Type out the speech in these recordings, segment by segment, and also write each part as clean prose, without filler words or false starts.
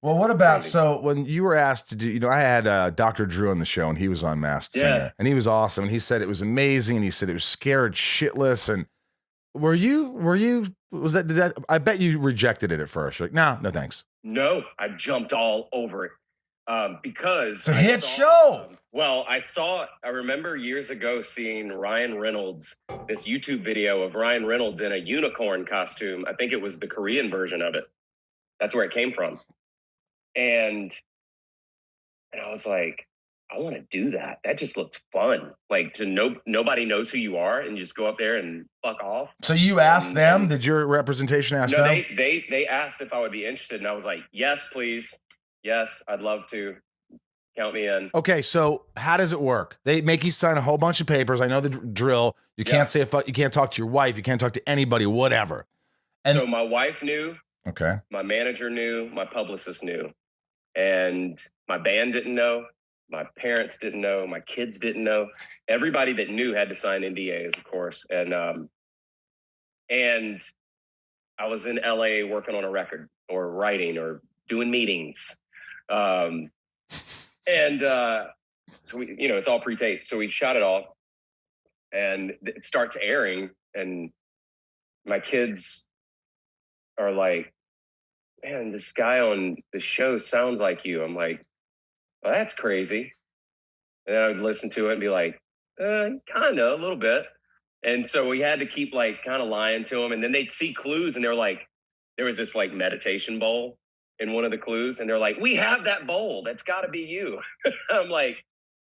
Well, what It's about crazy. so when you were asked to do, I had Dr. Drew on the show and he was on Masked Yeah. Singer and he was awesome and he said it was amazing and he said it was scared shitless and was that I bet you rejected it at first. You're like, no, no thanks. No, I jumped all over it It's because a I hit saw. show. Well, I remember years ago seeing Ryan Reynolds, this YouTube video of Ryan Reynolds in a unicorn costume. I think it was the Korean version of it. That's where it came from. And I was like, I want to do that. That just looks fun. Like to know nobody knows who you are and you just go up there and fuck off. So you asked them? And Did your representation ask no, them? they asked if I would be interested, and I was like, yes, please. Yes, I'd love to. Count me in. Okay, so how does it work? They make you sign a whole bunch of papers. I know the drill. You can't say you can't talk to your wife. You can't talk to anybody. Whatever. And so my wife knew. Okay. My manager knew. My publicist knew, and my band didn't know. My parents didn't know. My kids didn't know. Everybody that knew had to sign NDAs, of course. And I was in LA working on a record or writing or doing meetings. So we, it's all pre-taped. So we shot it all and it starts airing and my kids are like, man, this guy on the show sounds like you. I'm like, well, that's crazy. And I would listen to it and be like, kind of a little bit. And so we had to keep like kind of lying to them. And then they'd see clues and they're like, there was this like meditation bowl in one of the clues. And they're like, we have that bowl. That's got to be you. I'm like,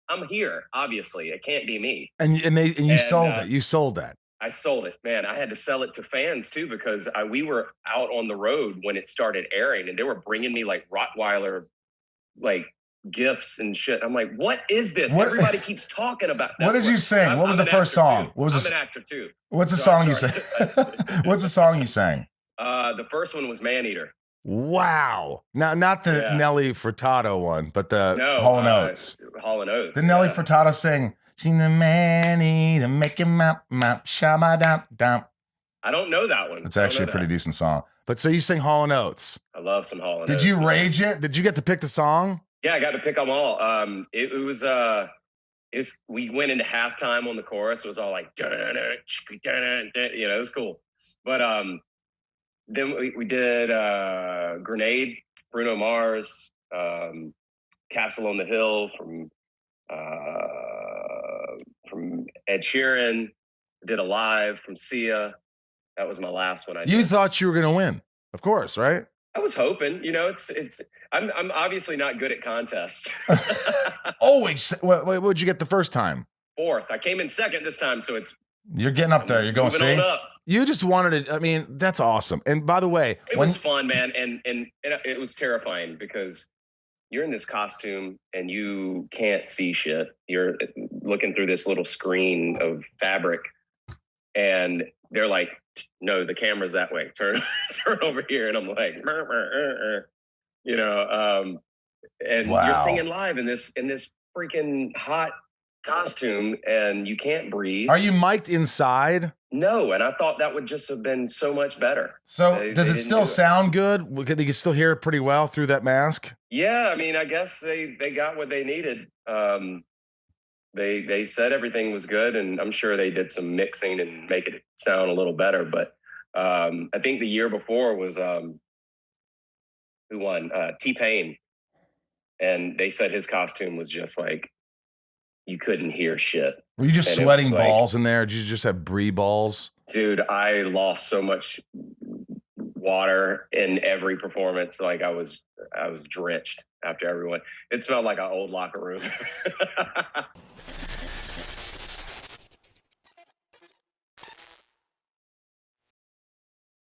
I'm here. Obviously, it can't be me. And you sold it. You sold that. I sold it, man. I had to sell it to fans too because we were out on the road when it started airing, and they were bringing me like Rottweiler, like gifts and shit. I'm like, what is this? Everybody keeps talking about that. What did you sing? What was the first song? I'm an actor too. What's the song you sang? What's the song you sang? The first one was Man Eater. Wow. Now, not the Nelly Furtado one, but the Hall & Oates. Hall & Oates. Did Nelly Furtado sing, "Seen the man eater, make him mop, shabba-dum-dum"? I don't know that one. It's actually a pretty decent song. But so you sing Hall & Oates. I love some Hall & Oates. Did you rage it? Did you get to pick the song? Yeah, I got to pick them all. We went into halftime on the chorus. It was all like, it was cool. But then we did Grenade, Bruno Mars, Castle on the Hill from Ed Sheeran. Did Alive from Sia. That was my last one. You thought you were going to win, of course, right? I was hoping. I'm obviously not good at contests. Always. What'd you get the first time? 4th. I came in 2nd this time, so you're getting up there. You're going moving on up. You just wanted it. I mean, that's awesome. And by the way, it was fun, man, and it was terrifying because you're in this costume and you can't see shit. You're looking through this little screen of fabric, and they're like, "No, the camera's that way. Turn over here." And I'm like, and wow. You're singing live in this freaking hot costume and you can't breathe. Are you mic'd inside? No, and I thought that would just have been so much better. So does it still sound good? Can you still hear it pretty well through that mask? Yeah, I mean, I guess they got what they needed. They said everything was good, and I'm sure they did some mixing and make it sound a little better. But I think the year before was who won? T-Pain, and they said his costume was just like you couldn't hear shit. Were you just sweating balls in there? Did you just have brie balls? Dude, I lost so much water in every performance. Like I was drenched after everyone. It smelled like an old locker room.